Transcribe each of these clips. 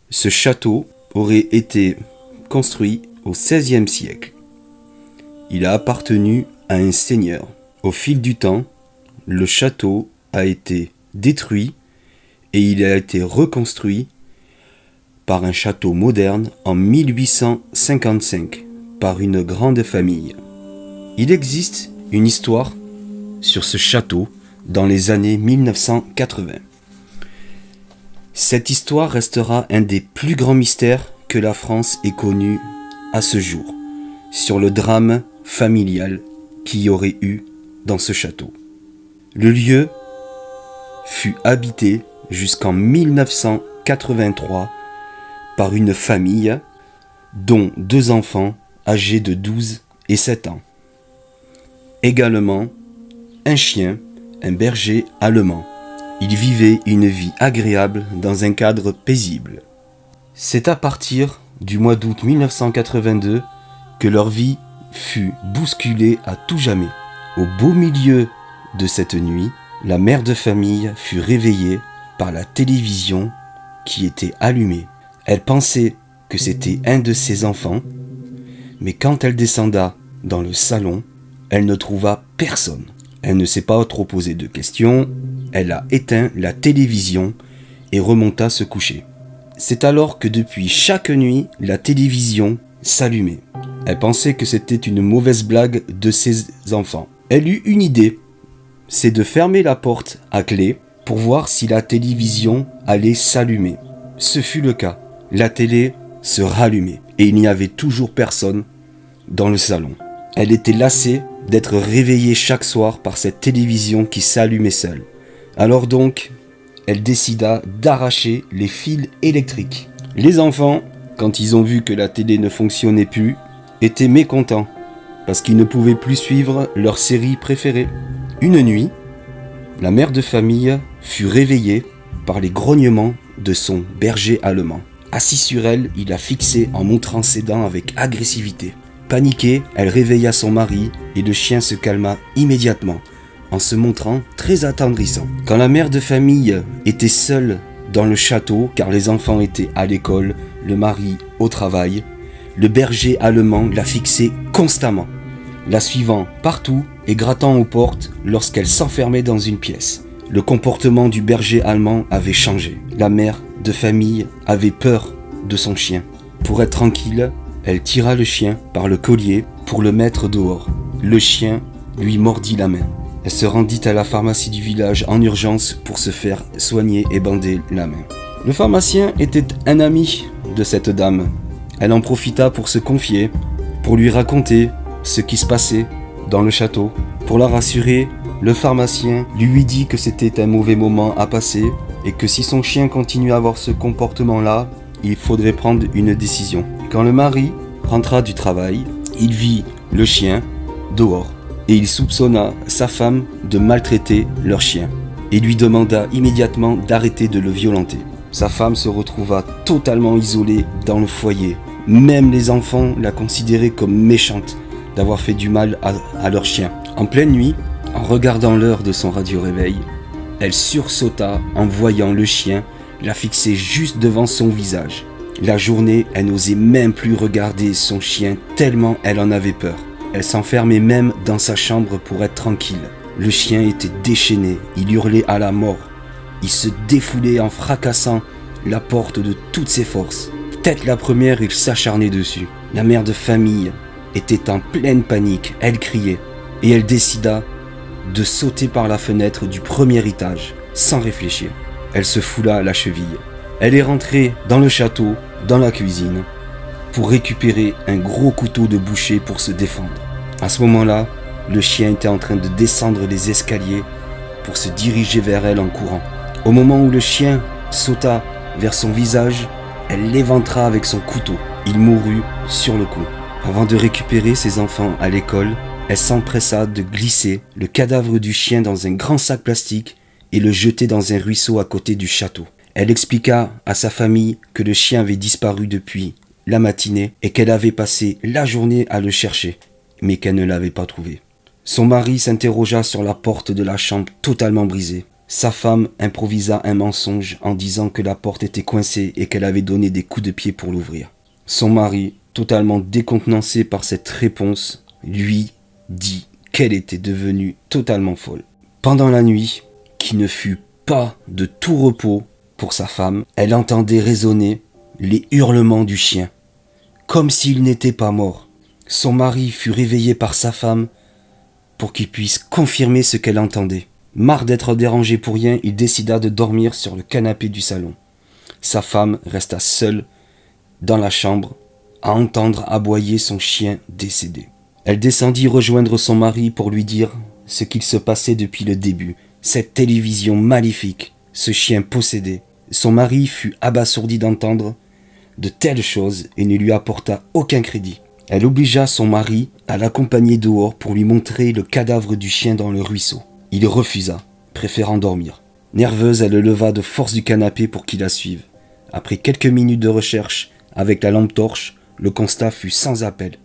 Ce château aurait été construit au XVIe siècle. Il a appartenu à un seigneur. Au fil du temps, le château a été détruit et il a été reconstruit par un château moderne en 1855 par une grande famille. Il existe une histoire sur ce château dans les années 1980. Cette histoire restera un des plus grands mystères que la France ait connu à ce jour, sur le drame familial qu'il y aurait eu dans ce château. Le lieu fut habité jusqu'en 1983 par une famille dont 2 enfants âgés de 12 et 7 ans. Également, un chien, un berger allemand. Ils vivaient une vie agréable dans un cadre paisible. C'est à partir du mois d'août 1982 que leur vie fut bousculée à tout jamais. Au beau milieu de cette nuit, la mère de famille fut réveillée par la télévision qui était allumée. Elle pensait que c'était un de ses enfants, mais quand elle descenda dans le salon, elle ne trouva personne. Elle ne s'est pas trop posé de questions, elle a éteint la télévision et remonta se coucher. C'est alors que depuis chaque nuit, la télévision s'allumait. Elle pensait que c'était une mauvaise blague de ses enfants. Elle eut une idée, c'est de fermer la porte à clé pour voir si la télévision allait s'allumer. Ce fut le cas. La télé se rallumait et il n'y avait toujours personne dans le salon. Elle était lassée d'être réveillée chaque soir par cette télévision qui s'allumait seule. Alors donc, elle décida d'arracher les fils électriques. Les enfants, quand ils ont vu que la télé ne fonctionnait plus, étaient mécontents parce qu'ils ne pouvaient plus suivre leur série préférée. Une nuit, la mère de famille fut réveillée par les grognements de son berger allemand. Assis sur elle, il la fixait en montrant ses dents avec agressivité. Paniquée, elle réveilla son mari et le chien se calma immédiatement en se montrant très attendrissant. Quand la mère de famille était seule dans le château, car les enfants étaient à l'école, le mari au travail, le berger allemand la fixait constamment, la suivant partout et grattant aux portes lorsqu'elle s'enfermait dans une pièce. Le comportement du berger allemand avait changé. La mère de famille avait peur de son chien. Pour être tranquille, elle tira le chien par le collier pour le mettre dehors. Le chien lui mordit la main. Elle se rendit à la pharmacie du village en urgence pour se faire soigner et bander la main. Le pharmacien était un ami de cette dame. Elle en profita pour se confier, pour lui raconter ce qui se passait dans le château. Pour la rassurer, le pharmacien lui dit que c'était un mauvais moment à passer et que si son chien continue à avoir ce comportement-là, il faudrait prendre une décision. Quand le mari rentra du travail, il vit le chien dehors et il soupçonna sa femme de maltraiter leur chien et lui demanda immédiatement d'arrêter de le violenter. Sa femme se retrouva totalement isolée dans le foyer. Même les enfants la considéraient comme méchante d'avoir fait du mal à leur chien. En pleine nuit, en regardant l'heure de son radio-réveil, elle sursauta en voyant le chien la fixer juste devant son visage. La journée, elle n'osait même plus regarder son chien tellement elle en avait peur. Elle s'enfermait même dans sa chambre pour être tranquille. Le chien était déchaîné, il hurlait à la mort. Il se défoulait en fracassant la porte de toutes ses forces. Tête la première, il s'acharnait dessus. La mère de famille était en pleine panique, elle criait et elle décida de sauter par la fenêtre du premier étage, sans réfléchir. Elle se foula à la cheville. Elle est rentrée dans le château, dans la cuisine, pour récupérer un gros couteau de boucher pour se défendre. À ce moment-là, le chien était en train de descendre les escaliers pour se diriger vers elle en courant. Au moment où le chien sauta vers son visage, elle l'éventra avec son couteau. Il mourut sur le coup. Avant de récupérer ses enfants à l'école, elle s'empressa de glisser le cadavre du chien dans un grand sac plastique et le jeter dans un ruisseau à côté du château. Elle expliqua à sa famille que le chien avait disparu depuis la matinée et qu'elle avait passé la journée à le chercher, mais qu'elle ne l'avait pas trouvé. Son mari s'interrogea sur la porte de la chambre totalement brisée. Sa femme improvisa un mensonge en disant que la porte était coincée et qu'elle avait donné des coups de pied pour l'ouvrir. Son mari, totalement décontenancé par cette réponse, lui dit qu'elle était devenue totalement folle. Pendant la nuit, qui ne fut pas de tout repos pour sa femme, elle entendait résonner les hurlements du chien, comme s'il n'était pas mort. Son mari fut réveillé par sa femme pour qu'il puisse confirmer ce qu'elle entendait. Marre d'être dérangé pour rien, il décida de dormir sur le canapé du salon. Sa femme resta seule dans la chambre à entendre aboyer son chien décédé. Elle descendit rejoindre son mari pour lui dire ce qu'il se passait depuis le début. Cette télévision maléfique, ce chien possédé. Son mari fut abasourdi d'entendre de telles choses et ne lui apporta aucun crédit. Elle obligea son mari à l'accompagner dehors pour lui montrer le cadavre du chien dans le ruisseau. Il refusa, préférant dormir. Nerveuse, elle le leva de force du canapé pour qu'il la suive. Après quelques minutes de recherche avec la lampe torche, le constat fut sans appel.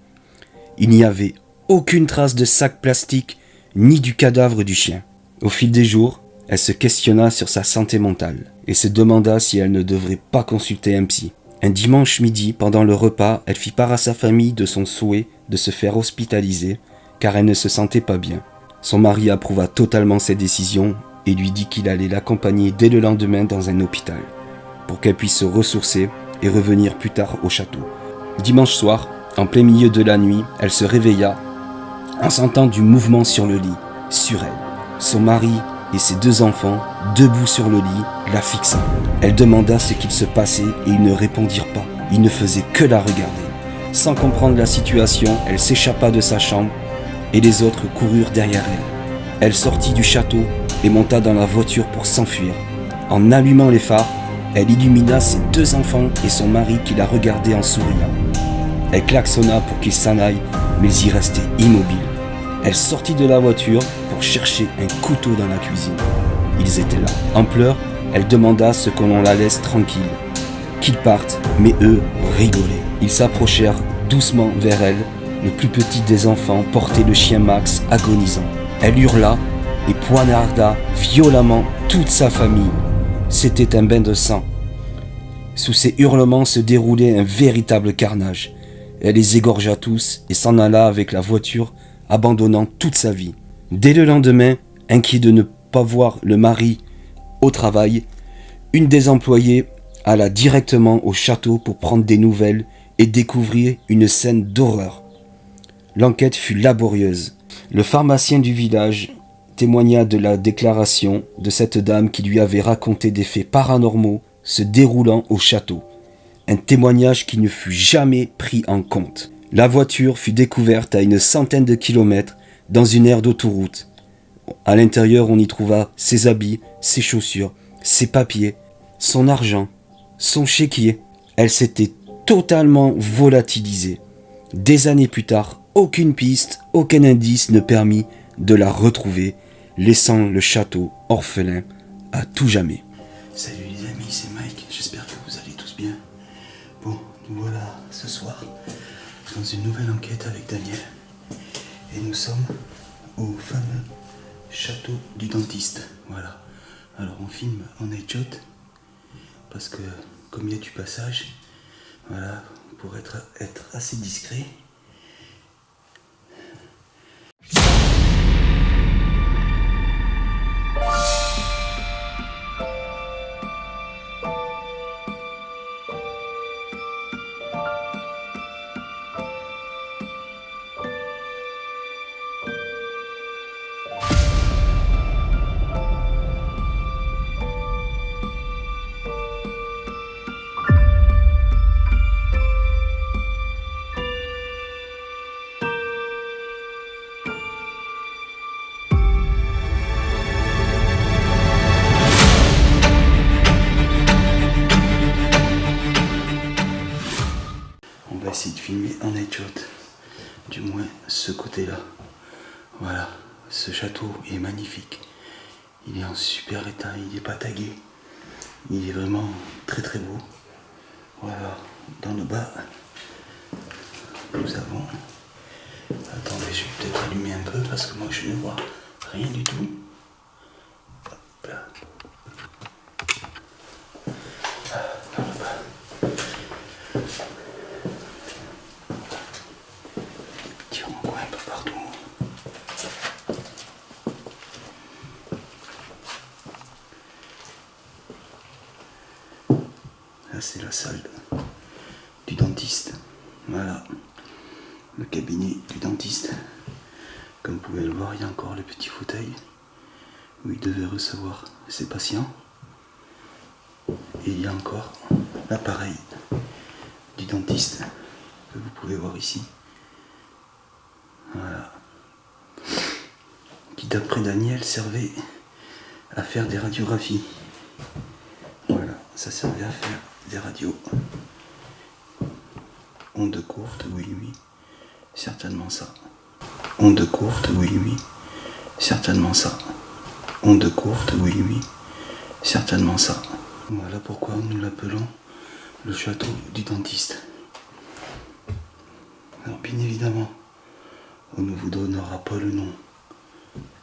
Il n'y avait aucune trace de sac plastique ni du cadavre du chien. Au fil des jours, elle se questionna sur sa santé mentale et se demanda si elle ne devrait pas consulter un psy. Un dimanche midi, pendant le repas, elle fit part à sa famille de son souhait de se faire hospitaliser car elle ne se sentait pas bien. Son mari approuva totalement cette décision et lui dit qu'il allait l'accompagner dès le lendemain dans un hôpital pour qu'elle puisse se ressourcer et revenir plus tard au château. Dimanche soir, en plein milieu de la nuit, elle se réveilla en sentant du mouvement sur le lit, sur elle. Son mari et ses 2 enfants, debout sur le lit, la fixaient. Elle demanda ce qu'il se passait et ils ne répondirent pas. Ils ne faisaient que la regarder. Sans comprendre la situation, elle s'échappa de sa chambre et les autres coururent derrière elle. Elle sortit du château et monta dans la voiture pour s'enfuir. En allumant les phares, elle illumina ses 2 enfants et son mari qui la regardaient en souriant. Elle klaxonna pour qu'ils s'en aillent, mais ils restaient immobiles. Elle sortit de la voiture pour chercher un couteau dans la cuisine. Ils étaient là. En pleurs, elle demanda à ce que l'on la laisse tranquille, qu'ils partent, mais eux rigolaient. Ils s'approchèrent doucement vers elle. Le plus petit des enfants portait le chien Max agonisant. Elle hurla et poignarda violemment toute sa famille. C'était un bain de sang. Sous ces hurlements se déroulait un véritable carnage. Elle les égorgea tous et s'en alla avec la voiture, abandonnant toute sa vie. Dès le lendemain, inquiet de ne pas voir le mari au travail, une des employées alla directement au château pour prendre des nouvelles et découvrir une scène d'horreur. L'enquête fut laborieuse. Le pharmacien du village témoigna de la déclaration de cette dame qui lui avait raconté des faits paranormaux se déroulant au château. Un témoignage qui ne fut jamais pris en compte. La voiture fut découverte à une centaine de kilomètres dans une aire d'autoroute. À l'intérieur, on y trouva ses habits, ses chaussures, ses papiers, son argent, son chéquier. Elle s'était totalement volatilisée. Des années plus tard, aucune piste, aucun indice ne permit de la retrouver, laissant le château orphelin à tout jamais. Salut les amis, c'est Mike, j'espère que vous allez tous bien. Bon, nous voilà ce soir dans une nouvelle enquête avec Daniel. Et nous sommes au fameux château du dentiste. Voilà. Alors on filme en headshot parce que comme il y a du passage, voilà, pour être assez discret. On va essayer de filmer en headshot, du moins ce côté-là. Voilà, ce château est magnifique. Il est en super état, il n'est pas tagué. Il est vraiment très très beau. Voilà, dans le bas, nous avons... Attendez, je vais peut-être allumer un peu parce que moi je ne vois rien du tout. Hop là. Petits rencoins un peu partout. Là, c'est la salle du dentiste. Voilà, le cabinet du dentiste. Comme vous pouvez le voir, il y a encore le petit fauteuil où il devait recevoir ses patients. Et il y a encore l'appareil du dentiste que vous pouvez voir ici. Voilà. Qui d'après Daniel servait à faire des radiographies. Voilà, ça servait à faire des radios. Ondes courtes, oui, certainement ça. Ondes courtes, oui, certainement ça. Ondes courtes, oui, certainement ça. Voilà pourquoi nous l'appelons le château du dentiste. Alors bien évidemment, on ne vous donnera pas le nom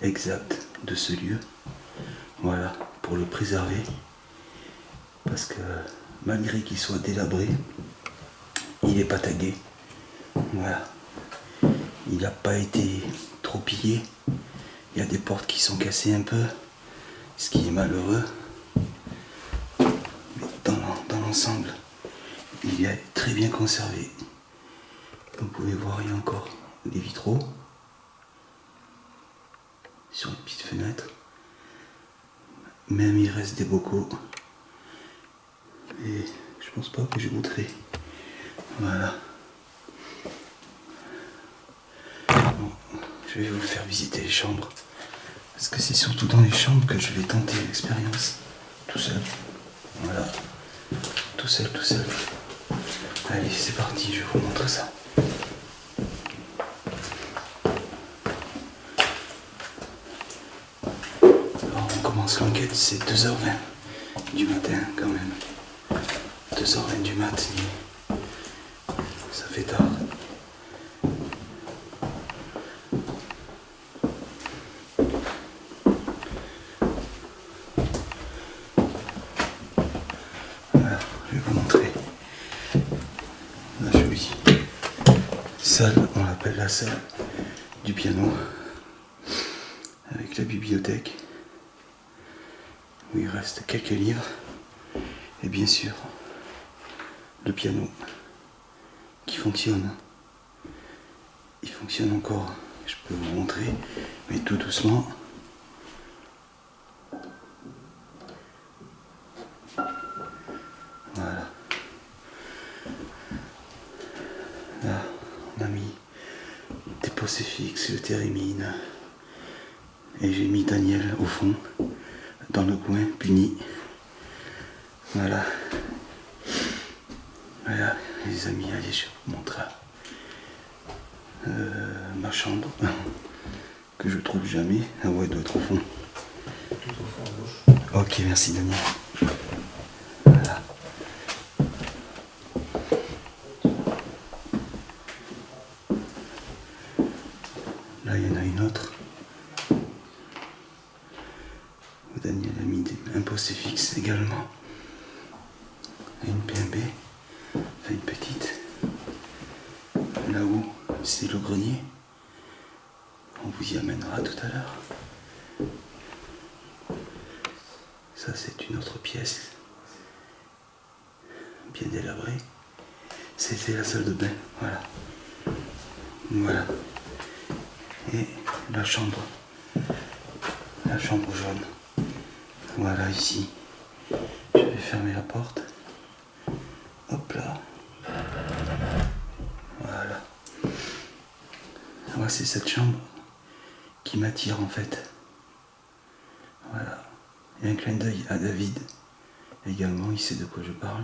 exact de ce lieu. Voilà, pour le préserver. Parce que malgré qu'il soit délabré, il n'est pas tagué. Voilà. Il n'a pas été trop pillé. Il y a des portes qui sont cassées un peu, ce qui est malheureux. Mais dans l'ensemble, il est très bien conservé. Comme vous pouvez voir, il y a encore des vitraux sur les petites fenêtres. Même il reste des bocaux. Et je pense pas que je goûterai. Voilà. Bon, je vais vous faire visiter les chambres. Parce que c'est surtout dans les chambres que je vais tenter l'expérience. Tout seul. Voilà. Tout seul. Allez, c'est parti, je vous montre ça. Alors, on commence l'enquête, c'est 2h20 du matin quand même. 2h20 du matin. Ça fait tard. Voilà, je vais vous montrer la jolie salle, on l'appelle la salle du piano, avec la bibliothèque, où il reste quelques livres, et bien sûr, le piano qui fonctionne. Il fonctionne encore, je peux vous montrer, mais tout doucement. Voilà. Là, on a mis des postes fixes, le thérémine, et j'ai mis Daniel au fond, dans le coin, puni. Voilà. Voilà, les amis, allez, je vous montre ma chambre, que je trouve jamais. Ah ouais, elle doit être au fond. Tout au fond à gauche. Ok, merci Daniel. Voilà. Là, il y en a une autre. Où Daniel a mis un poste fixe également. Et une PMB. Enfin, une petite. Là-haut, c'est le grenier. On vous y amènera tout à l'heure. Ça, c'est une autre pièce. Bien délabrée. C'était la salle de bain. Voilà. Voilà. Et la chambre. La chambre jaune. Voilà, ici. Je vais fermer la porte. Hop là. Voilà. Voilà, c'est cette chambre qui m'attire en fait. Voilà. Et un clin d'œil à David. Également, il sait de quoi je parle.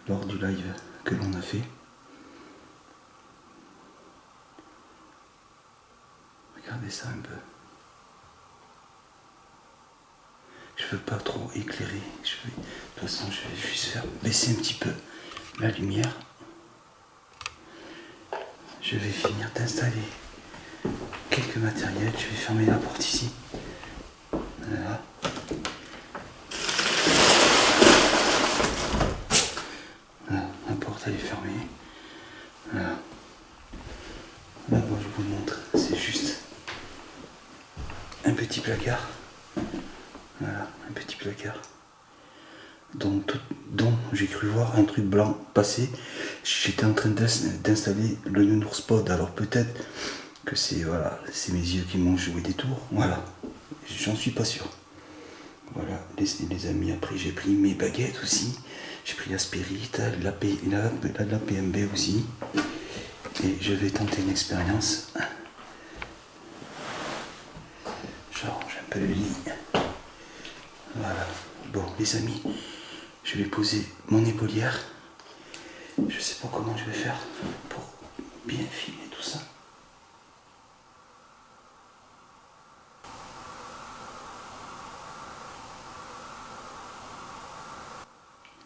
Lors du live que l'on a fait. Regardez ça un peu. Je veux pas trop éclairer. De toute façon, je vais juste faire baisser un petit peu la lumière. Je vais finir d'installer quelques matériels. Je vais fermer la porte ici. Voilà. Voilà. elle est fermée. Voilà. Là, moi, je vous montre. C'est juste un petit placard. Voilà, un petit placard. Dont j'ai cru voir un truc blanc passer. J'étais en train d'installer le nounours pod. Alors peut-être que c'est mes yeux qui m'ont joué des tours. Voilà, j'en suis pas sûr. Voilà, les amis, après j'ai pris mes baguettes aussi. J'ai pris la Spirit, la PMB aussi. Et je vais tenter une expérience. Je range un peu le lit. Voilà. Bon, les amis, je vais poser mon épaulière. Je sais pas comment je vais faire pour bien filmer tout ça.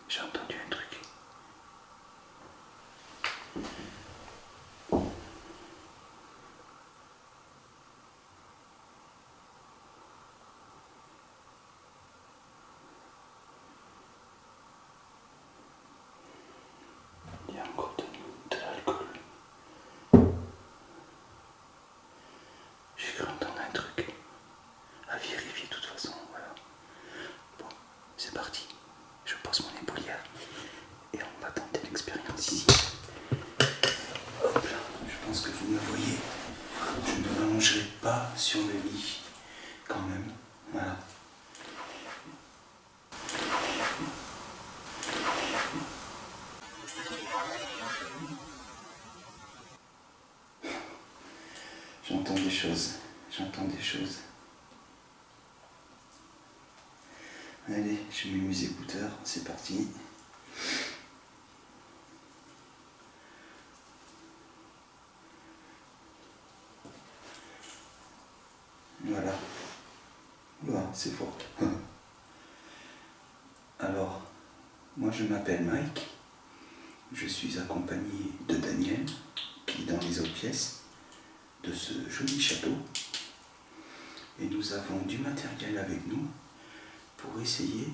J'ai entendu un truc. Il y a encore de l'alcool. J'ai cru entendre un truc. À vérifier de toute façon, voilà. Bon, c'est parti. Je pose mon épaulière et on va tenter l'expérience ici. Hop là, je pense que vous me voyez. Je ne m'allongerai pas sur le lit quand même. Voilà. J'entends des choses. J'entends des choses. Allez, je mets mes écouteurs, c'est parti. Voilà. Voilà, c'est fort. Alors, moi je m'appelle Mike. Je suis accompagné de Daniel, qui est dans les autres pièces de ce joli château. Et nous avons du matériel avec nous pour essayer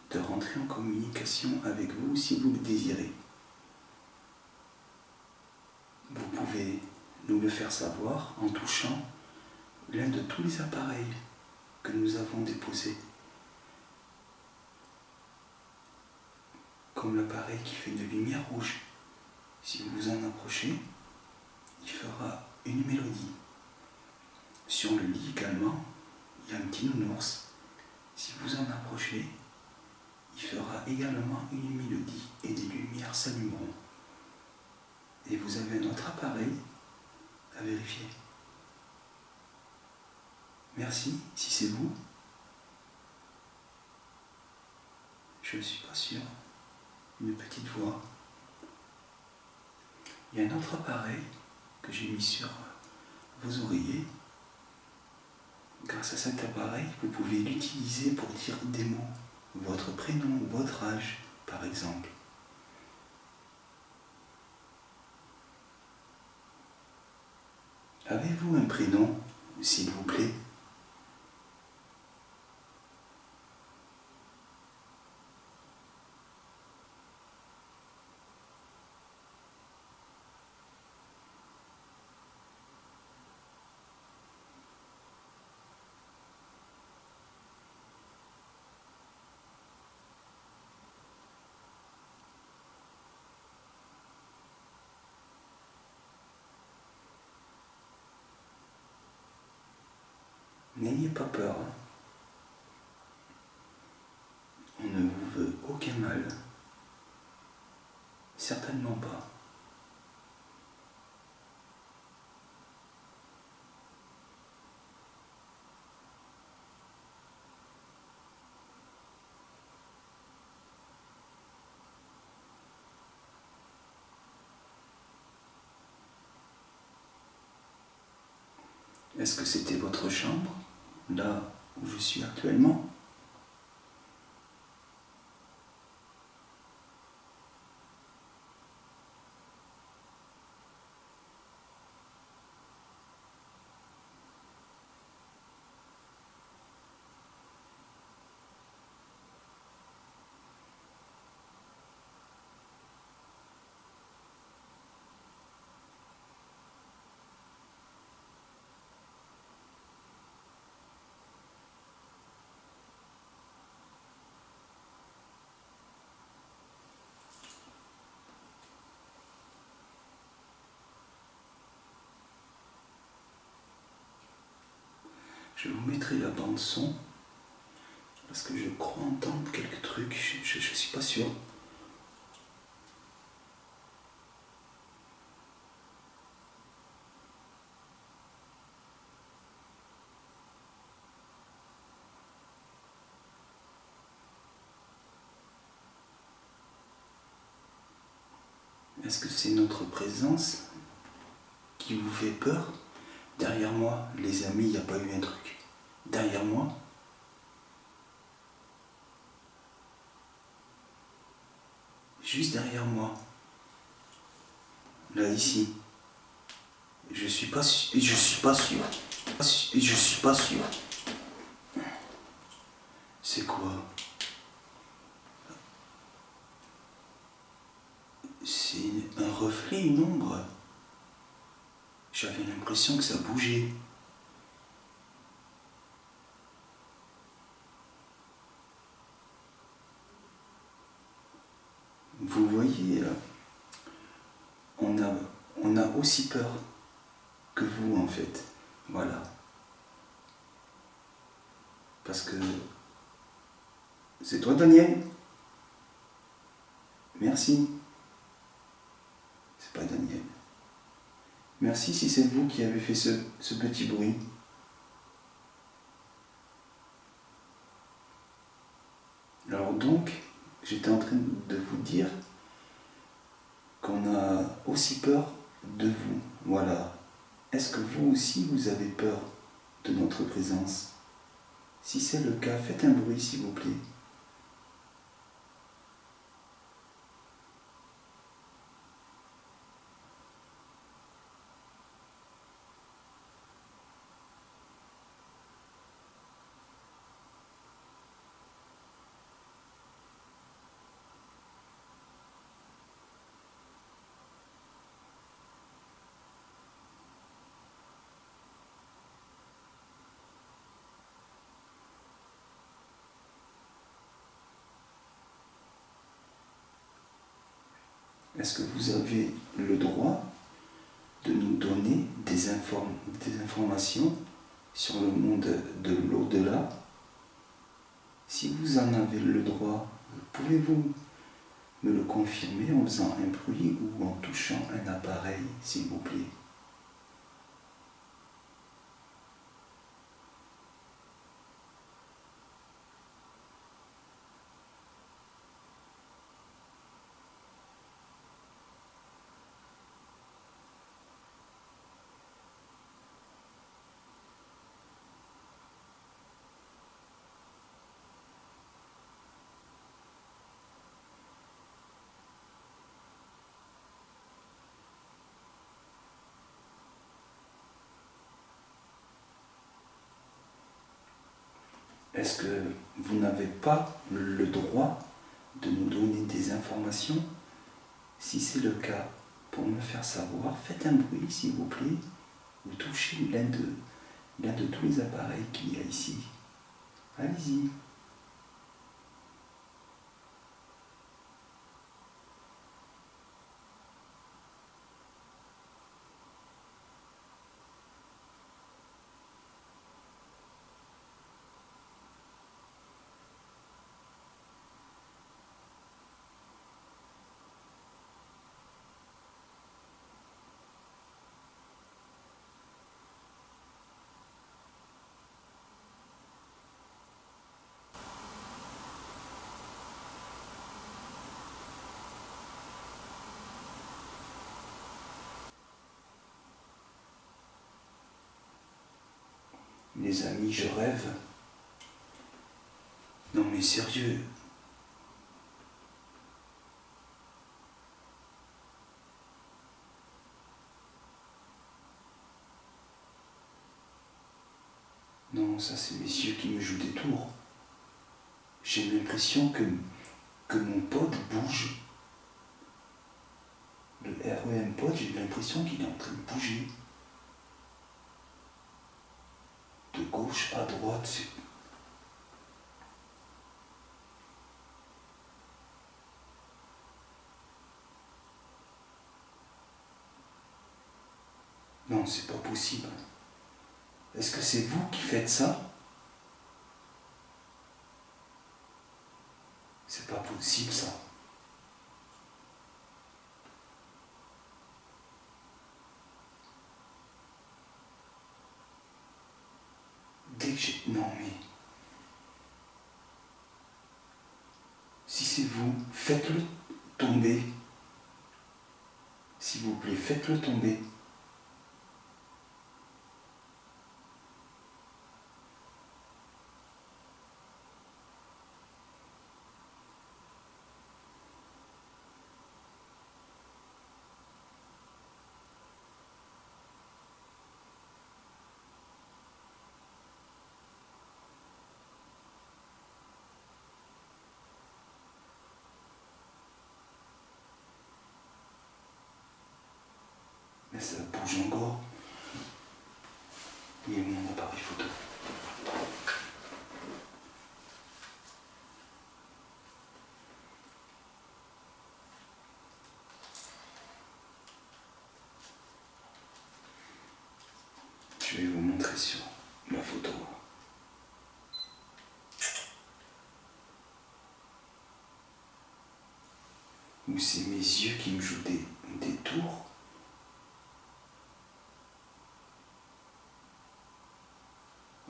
de rentrer en communication avec vous si vous le désirez. Vous pouvez nous le faire savoir en touchant l'un de tous les appareils que nous avons déposés. Comme l'appareil qui fait de lumière rouge. Si vous vous en approchez, il fera une mélodie. Sur le lit également, il y a un petit nounours. Si vous en approchez, il fera également une mélodie et des lumières s'allumeront. Et vous avez un autre appareil à vérifier. Merci, si c'est vous. Je ne suis pas sûr. Une petite voix. Il y a un autre appareil que j'ai mis sur vos oreillers. Grâce à cet appareil, vous pouvez l'utiliser pour dire des mots, votre prénom ou votre âge, par exemple. Avez-vous un prénom, s'il vous plaît ? N'ayez pas peur. On ne vous veut aucun mal. Certainement pas. Est-ce que c'était votre chambre, là où je suis actuellement ? Je vous mettrai la bande son parce que je crois entendre quelques trucs, je suis pas sûr. Est-ce que c'est notre présence qui vous fait peur? Derrière moi, les amis, il n'y a pas eu un truc. Derrière moi, juste derrière moi, là ici, je suis pas sûr, je suis pas sûr, je suis pas sûr. C'est quoi? C'est un reflet, une ombre. J'avais l'impression que ça bougeait. Vous voyez, on a aussi peur que vous en fait. Voilà. Parce que c'est toi Daniel? Merci. C'est pas Daniel. Merci si c'est vous qui avez fait ce petit bruit. Alors donc, j'étais en train de vous dire qu'on a aussi peur de vous. Voilà. Est-ce que vous aussi, vous avez peur de notre présence? Si c'est le cas, faites un bruit s'il vous plaît. Est-ce que vous avez le droit de nous donner des informations sur le monde de l'au-delà? Si vous en avez le droit, pouvez-vous me le confirmer en faisant un bruit ou en touchant un appareil, s'il vous plaît? Est-ce que vous n'avez pas le droit de nous donner des informations? Si c'est le cas, pour me faire savoir, faites un bruit s'il vous plaît, ou touchez l'un de tous les appareils qu'il y a ici. Allez-y. Les amis, je rêve. Non mais sérieux. Non, ça c'est mes yeux qui me jouent des tours. J'ai l'impression que mon pod bouge. Le REM pod, j'ai l'impression qu'il est en train de bouger. De gauche à droite. Non, c'est pas possible. Est-ce que c'est vous qui faites ça? C'est pas possible ça. Dès que j'ai... Non mais... Si c'est vous, faites-le tomber. S'il vous plaît, faites-le tomber. Mais ça bouge encore. Il est où mon appareil photo? Je vais vous montrer sur ma photo. Ou c'est mes yeux qui me jouent des tours.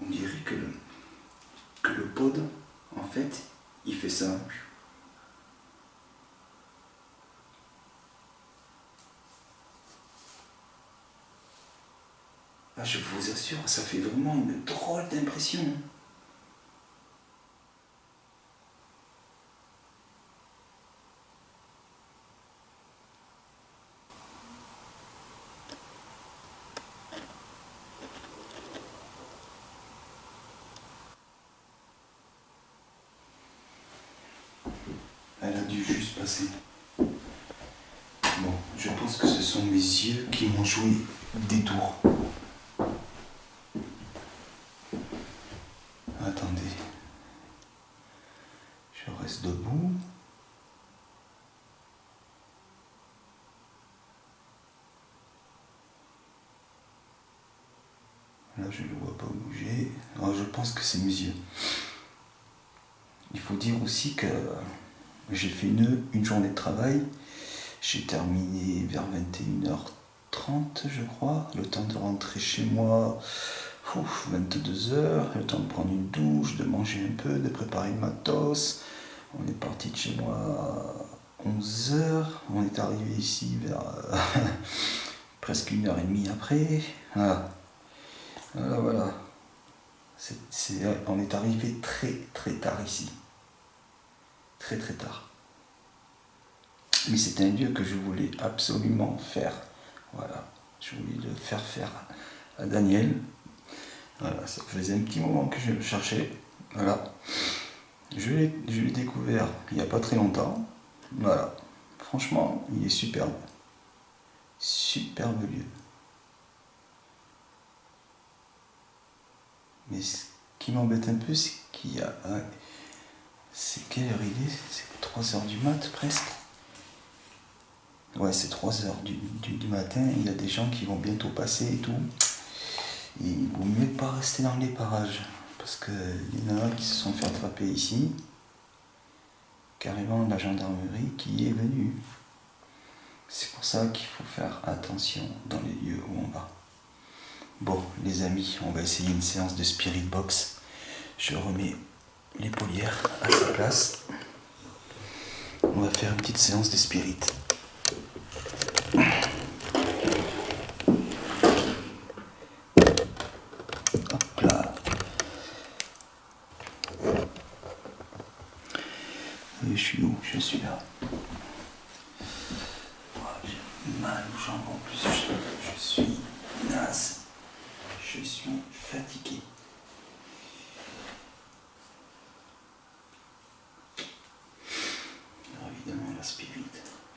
On dirait que le pod, en fait, il fait ça. Ah, je vous assure, ça fait vraiment une drôle d'impression. Elle a dû juste passer. Bon, je pense que ce sont mes yeux qui m'ont joué des tours. Attendez. Je reste debout. Là, je ne le vois pas bouger. Alors, je pense que c'est mes yeux. Il faut dire aussi que j'ai fait une journée de travail. J'ai terminé vers 21h30, je crois. Le temps de rentrer chez moi, 22h. Le temps de prendre une douche, de manger un peu, de préparer le matos. On est parti de chez moi à 11h. On est arrivé ici vers presque 1h30 après. Voilà. Voilà. On est arrivé très très tard ici. Très très tard. Mais c'était un lieu que je voulais absolument faire. Voilà. Je voulais le faire à Daniel. Voilà, ça faisait un petit moment que je le cherchais. Voilà. Je l'ai découvert il n'y a pas très longtemps. Voilà. Franchement, il est superbe. Superbe lieu. Mais ce qui m'embête un peu, c'est qu'il y a un... C'est quelle heure il est? C'est 3h du mat presque. Ouais, c'est 3h du matin, il y a des gens qui vont bientôt passer et tout. Et il vaut mieux pas rester dans les parages. Parce qu'il y en a qui se sont fait attraper ici. Carrément la gendarmerie qui est venue. C'est pour ça qu'il faut faire attention dans les lieux où on va. Bon, les amis, on va essayer une séance de spirit box. Je remets l'épaulière à sa place. On va faire une petite séance de spirit. Hop là. Et je suis où? Je suis là. J'ai mal aux jambes en plus. Je suis naze. Je suis fatigué. Alors évidemment la spirit,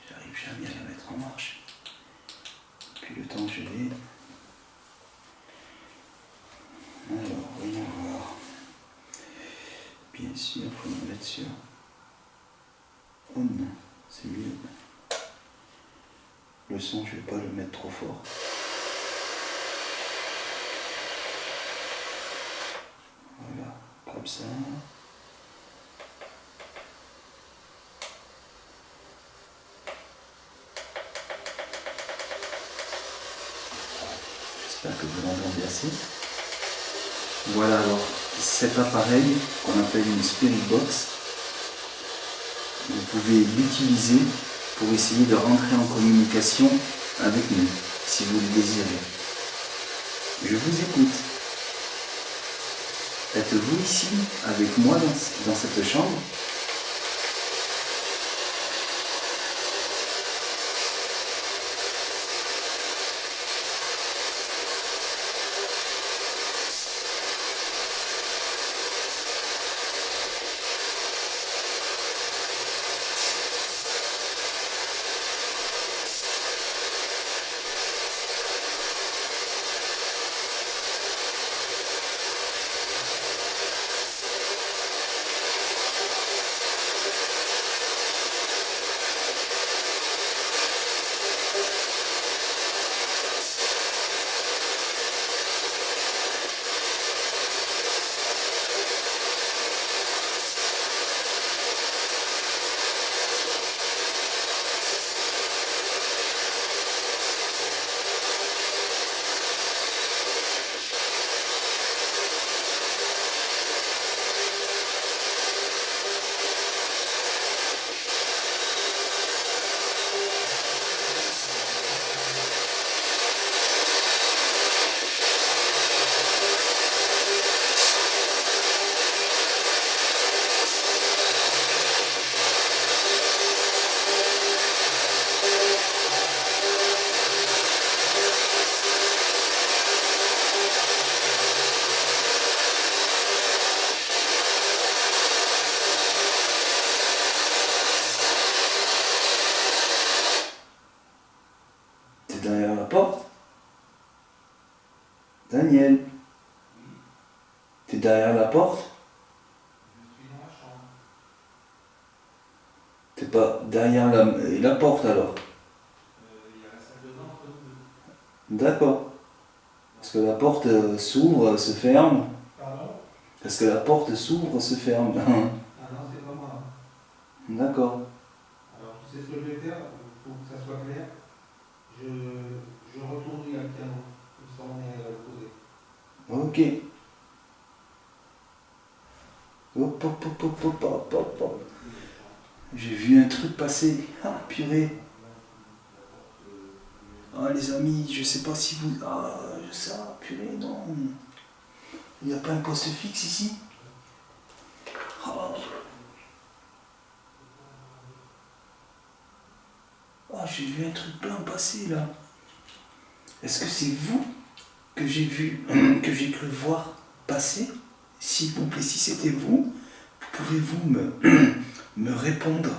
j'arrive jamais à la mettre en marche. Puis le temps que je l'ai. Alors, voyons voir. Bien sûr, il faut me mettre sur on, c'est mieux. Le son, je vais pas le mettre trop fort. comme ça. J'espère que vous l'entendez assez. Voilà alors cet appareil qu'on appelle une Spirit Box. Vous pouvez l'utiliser pour essayer de rentrer en communication avec nous, si vous le désirez. Je vous écoute. Êtes-vous ici avec moi dans cette chambre ? Derrière la porte. Daniel. T'es derrière la porte? Je suis dans la chambre. T'es pas derrière la porte alors? Il y a la salle de bain entre nous deux. D'accord. Parce que la porte s'ouvre, se ferme. Pardon? Parce que la porte s'ouvre, se ferme. Ah non, c'est pas moi. D'accord. Alors tu sais ce que je vais faire pour que ça soit clair? Je retourne il y a le piano. Comme ça on est à l'opposé. Ok. Hop, hop, hop, hop, hop, hop, hop, hop. J'ai vu un truc passer. Ah, purée. Ah, les amis, je sais pas si vous... Ah, ça, purée, non. Il n'y a pas un poste fixe ici? Ah. Ah, j'ai vu un truc blanc passer là. Est-ce que c'est vous que j'ai vu, que j'ai cru voir passer? S'il vous plaît, si c'était vous, pouvez-vous me répondre?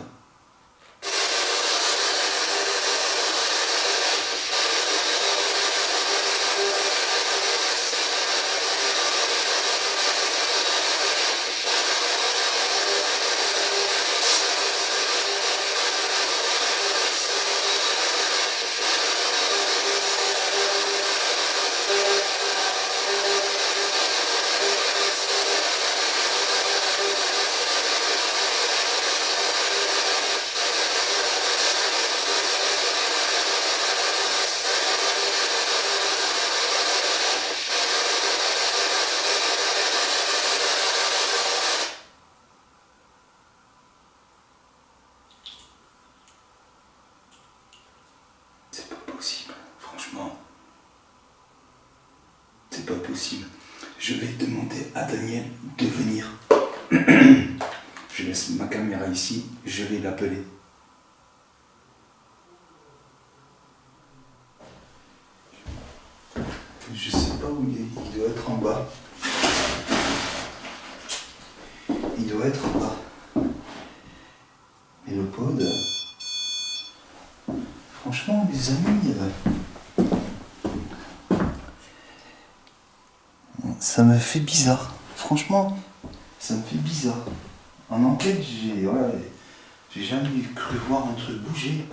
C'est pas possible, franchement. C'est pas possible. Je vais demander à Daniel de venir. Je laisse ma caméra ici, je vais l'appeler. Je sais pas où il est, il doit être en bas. Il doit être en bas. Et le pod... Franchement, les amis... ça me fait bizarre. Franchement, ça me fait bizarre. En enquête, j'ai jamais cru voir un truc bouger.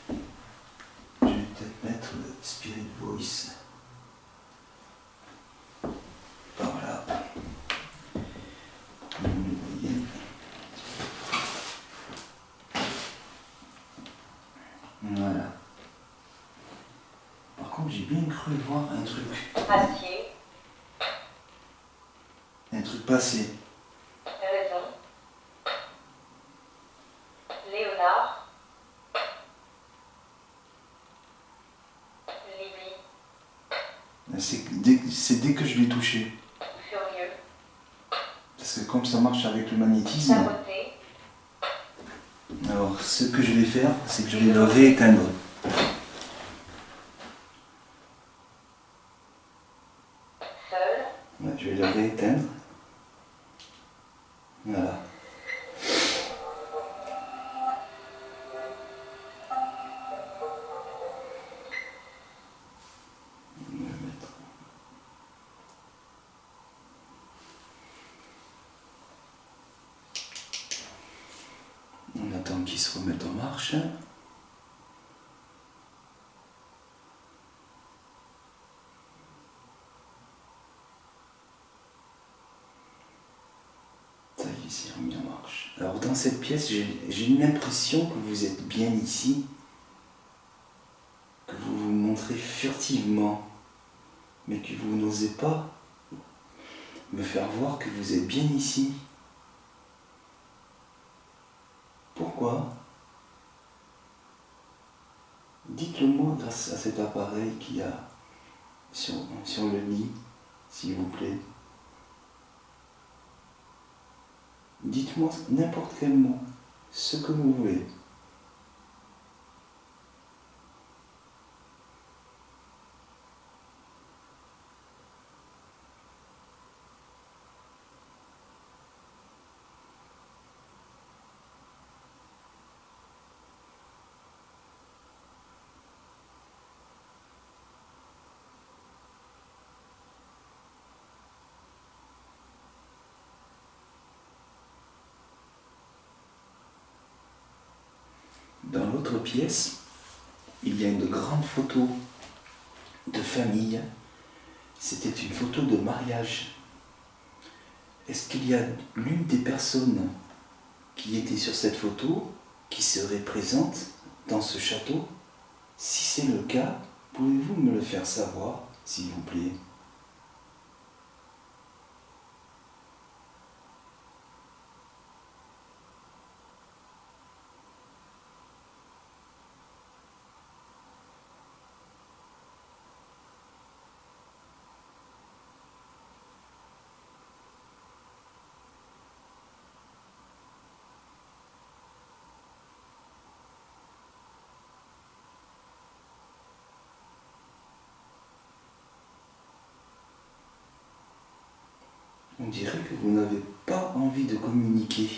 Je vais peut-être mettre le Spirit Voice. Ben voilà. Voilà. Par contre, j'ai bien cru voir un truc. Acier. Un truc passé. Raison. Léonard. Libye. C'est dès que je l'ai touché. Furieux. Parce que comme ça marche avec le magnétisme, Saboté. alors ce que je vais faire, c'est que je vais le rééteindre. Seul. Ouais, je vais le rééteindre. Voilà. Je vais le mettre. On attend qu'il se remette en marche. Ça y est, il s'est remis en marche. Alors dans cette pièce, j'ai l'impression que vous êtes bien ici, que vous vous montrez furtivement, mais que vous n'osez pas me faire voir que vous êtes bien ici. Pourquoi? Dites-le moi grâce à cet appareil qu'il y a sur le lit, s'il vous plaît. Dites-moi n'importe quel mot, ce que vous voulez. Dans l'autre pièce, il y a une grande photo de famille. C'était une photo de mariage. Est-ce qu'il y a l'une des personnes qui était sur cette photo qui serait présente dans ce château? Si c'est le cas, pouvez-vous me le faire savoir, s'il vous plaît? On dirait que vous n'avez pas envie de communiquer.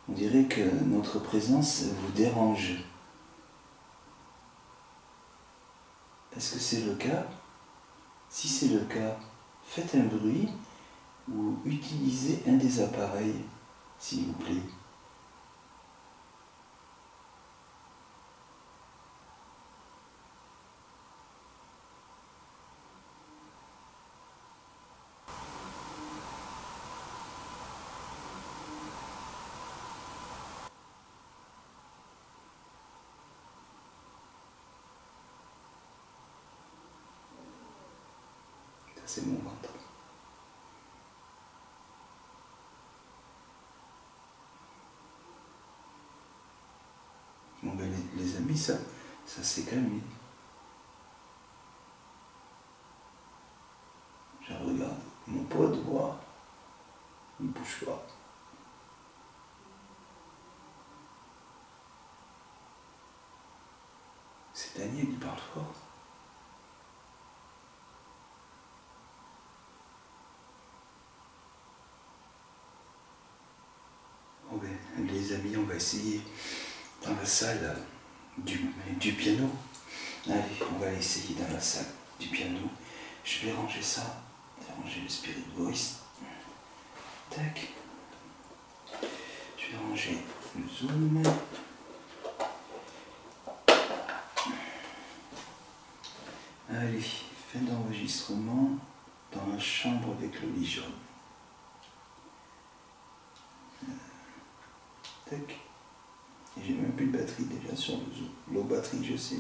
On dirait que notre présence vous dérange. Est-ce que c'est le cas? Si c'est le cas, faites un bruit ou utilisez un des appareils, s'il vous plaît. Ça, c'est mon ventre. Bon ben les amis, ça s'est calmé. Je regarde mon pot de bois, il ne bouge pas. C'est Daniel qui parle fort. Bon ben, les amis, on va essayer dans la salle du piano. Allez, on va essayer dans la salle du piano. Je vais ranger ça. Je vais ranger le Spirit Voice. Tac. Je vais ranger le zoom. Allez, fin d'enregistrement dans la chambre avec le lit jaune. Tac. Et j'ai même plus de batterie déjà sur le vos batteries, je sais.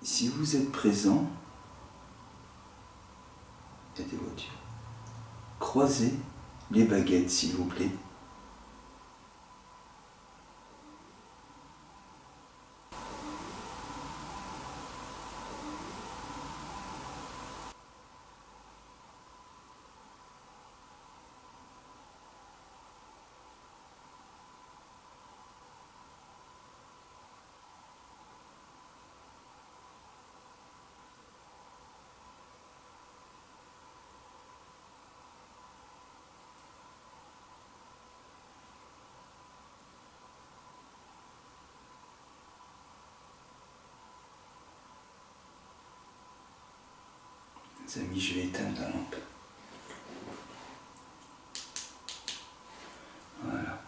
Si vous êtes présent, il y a des voitures. Croisez les baguettes, s'il vous plaît. Les amis, je vais éteindre la lampe. Voilà.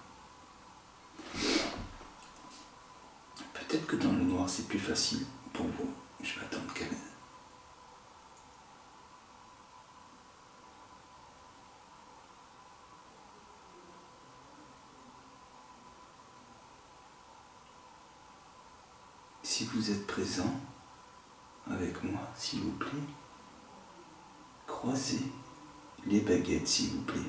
Peut-être que dans le noir, c'est plus facile pour vous. Je vais attendre qu'elle... Si vous êtes présent avec moi, s'il vous plaît, croisez les baguettes, s'il vous plaît.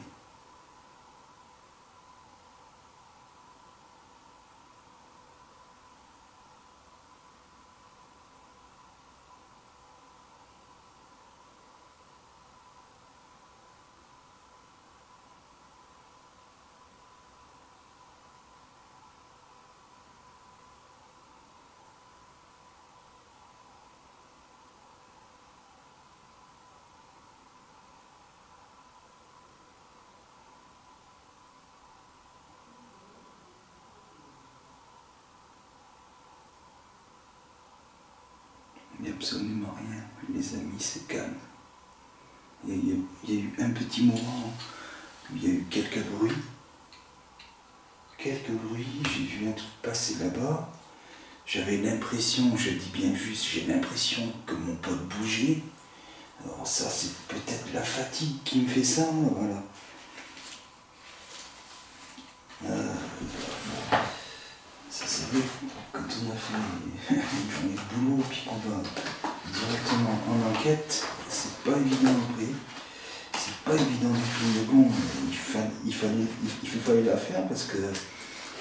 Il n'y a absolument rien, les amis, c'est calme. Il y a eu un petit moment où il y a eu quelques bruits. J'ai vu un truc passer là-bas. J'avais l'impression, je dis bien juste, j'ai l'impression que mon pote bougeait. Alors ça, c'est peut-être la fatigue qui me fait ça, voilà. Ça, c'est vrai, quand on a fait une journée de boulot, puis qu'on va directement en enquête, c'est pas évident après. C'est pas évident du tout, mais bon, il fallait la faire parce que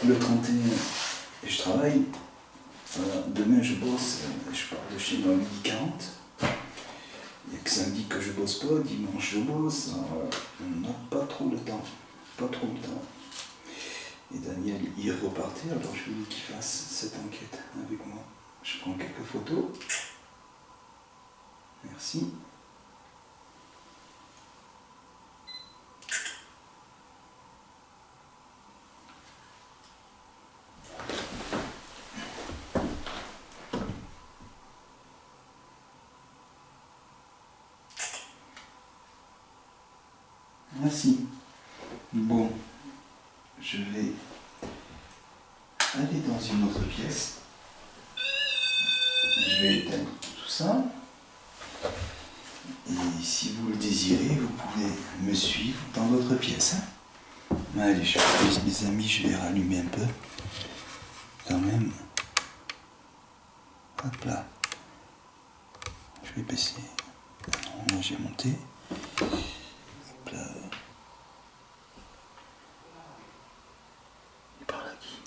le 31, je travaille. Demain, je bosse, je pars de chez moi à 12h40. Il n'y a que samedi que je bosse pas, dimanche je bosse. Alors, on n'a pas trop le temps. Pas trop le temps. Et Daniel, il repartait, alors je lui dis qu'il fasse cette enquête avec moi. Je prends quelques photos. Merci. Merci. Bon, je vais aller dans une autre pièce. Je vais éteindre tout ça. Et si vous le désirez, vous pouvez me suivre dans l'autre pièce. Allez, les amis, je vais rallumer un peu. Quand même. Hop là. Je vais baisser. Là, j'ai monté. Hop là. Il parle à qui ?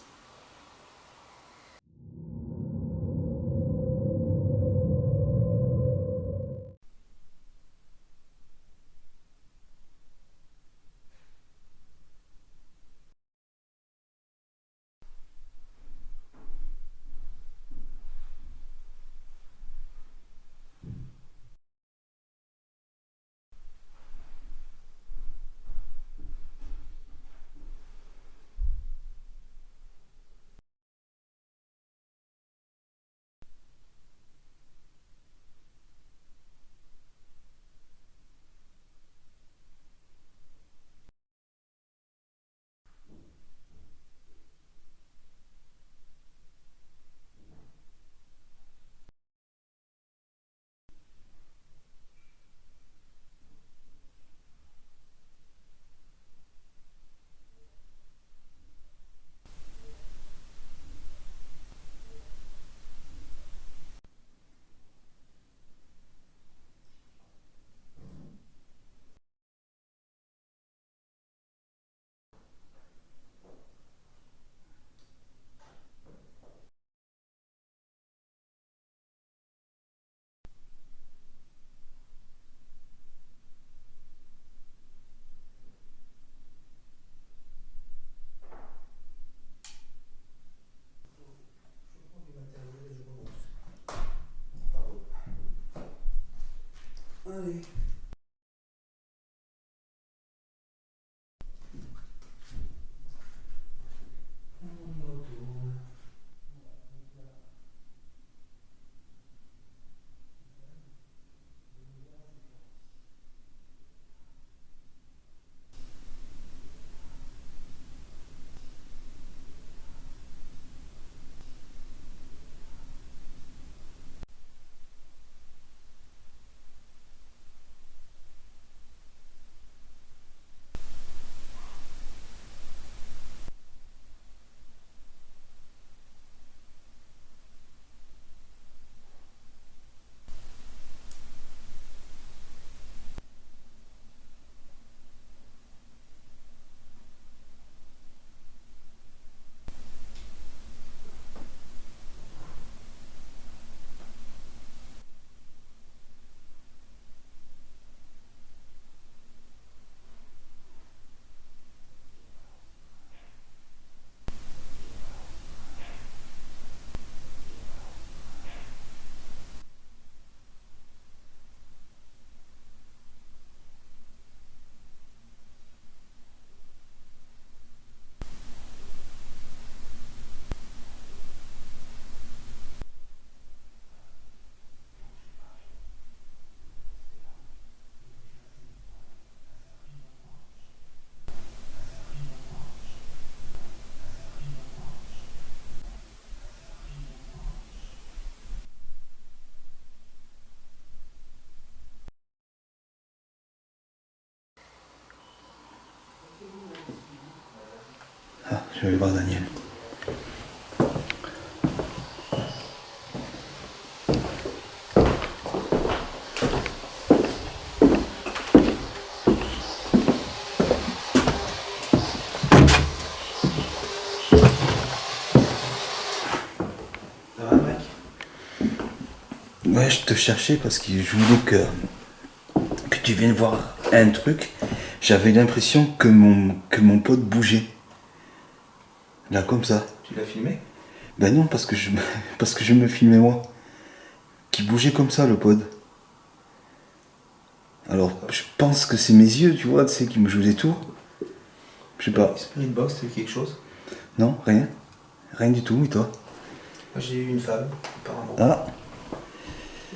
Je vais aller voir Daniel. Ça va, mec? Ouais, je te cherchais parce que je voulais que tu viennes voir un truc. J'avais l'impression que mon pote bougeait. Là, comme ça. Tu l'as filmé? Ben non, parce que je me filmais moi. Qui bougeait comme ça, le pod. Alors, je pense que c'est mes yeux, tu vois, tu sais, qui me jouent des tours. Je sais pas. Spirit Box, c'est quelque chose? Non, rien. Rien du tout, et toi? Moi, j'ai eu une femme, apparemment. Ah,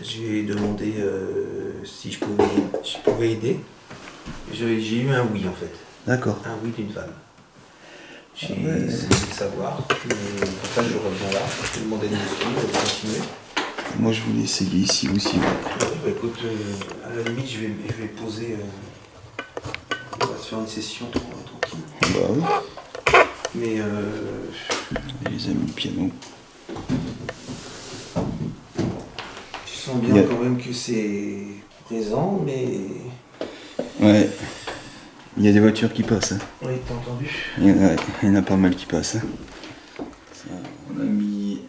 J'ai demandé si je pouvais aider. J'ai eu un oui, en fait. d'accord. Un oui d'une femme. J'ai Ah ouais. essayé de savoir, mais pour ça je reviens là. Je vais demander de me suivre, de continuer. Moi, je voulais essayer ici aussi. Ouais. Bah, écoute, à la limite, je vais poser. On va se faire une session tranquille. Bah oui. Mais Les amis, le piano. tu sens bien Yeah. quand même que c'est présent, mais. Ouais. Il y a des voitures qui passent. Hein. Oui, t'as entendu? Il y en a pas mal qui passent. Hein. On a mis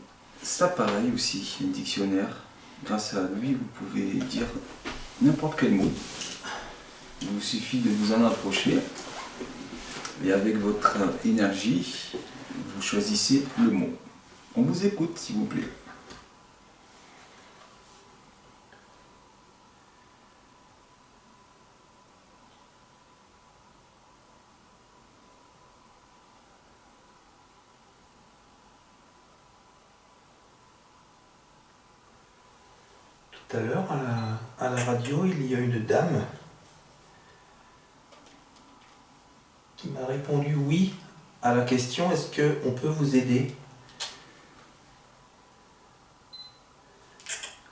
ça pareil aussi, un dictionnaire. Grâce à lui, vous pouvez dire n'importe quel mot. Il vous suffit de vous en approcher. Et avec votre énergie, vous choisissez le mot. On vous écoute, s'il vous plaît. Tout à l'heure, à la radio, il y a une dame qui m'a répondu oui à la question est-ce qu'on peut vous aider?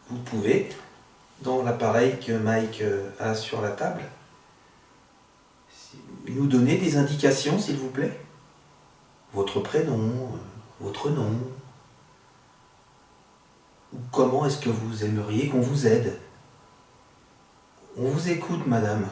Vous pouvez, dans l'appareil que Mike a sur la table, nous donner des indications, s'il vous plaît. Votre prénom, votre nom. Ou comment est-ce que vous aimeriez qu'on vous aide? On vous écoute, madame.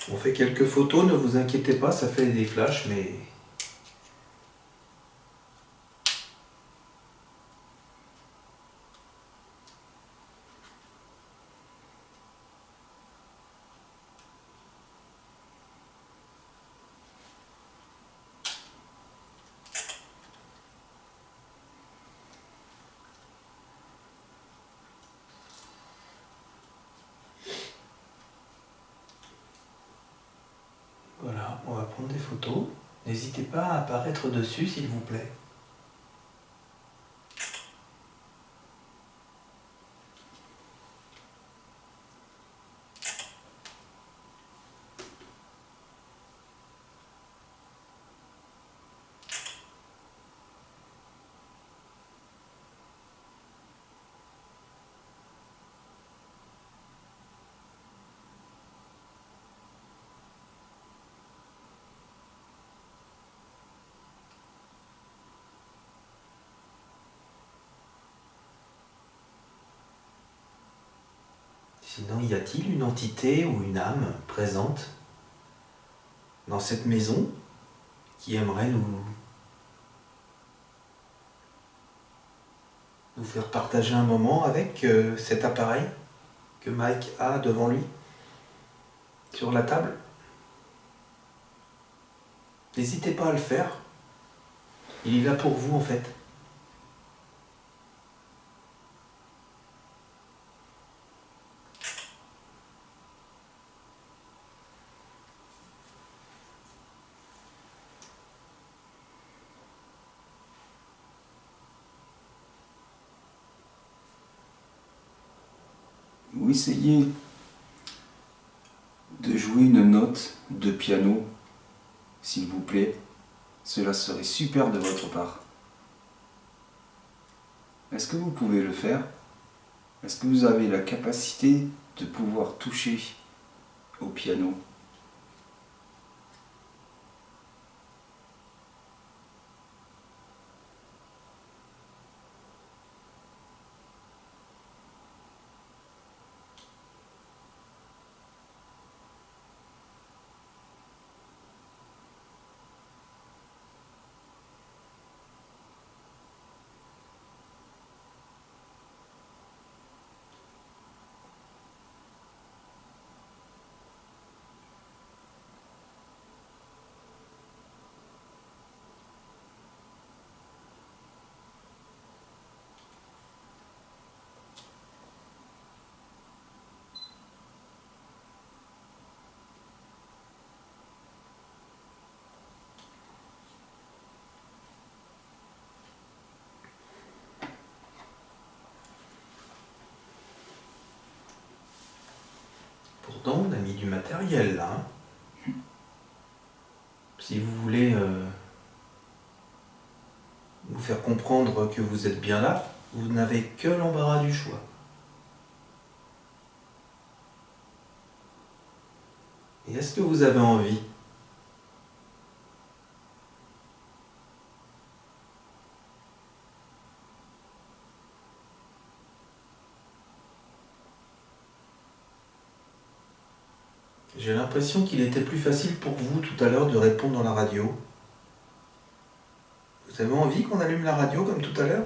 On fait quelques photos, ne vous inquiétez pas, ça fait des flashs, mais... Voilà, on va prendre des photos. N'hésitez pas à apparaître dessus, s'il vous plaît. Sinon, y a-t-il une entité ou une âme présente dans cette maison qui aimerait nous faire partager un moment avec cet appareil que Mike a devant lui, sur la table? N'hésitez pas à le faire. Il est là pour vous, en fait. Vous essayez de jouer une note de piano, s'il vous plaît. Cela serait super de votre part. Est-ce que vous pouvez le faire? Est-ce que vous avez la capacité de pouvoir toucher au piano? Pourtant, on a mis du matériel là. Hein. Si vous voulez vous faire comprendre que vous êtes bien là, vous n'avez que l'embarras du choix. Et est-ce que vous avez envie? J'ai l'impression qu'il était plus facile pour vous tout à l'heure de répondre dans la radio. Vous avez envie qu'on allume la radio comme tout à l'heure?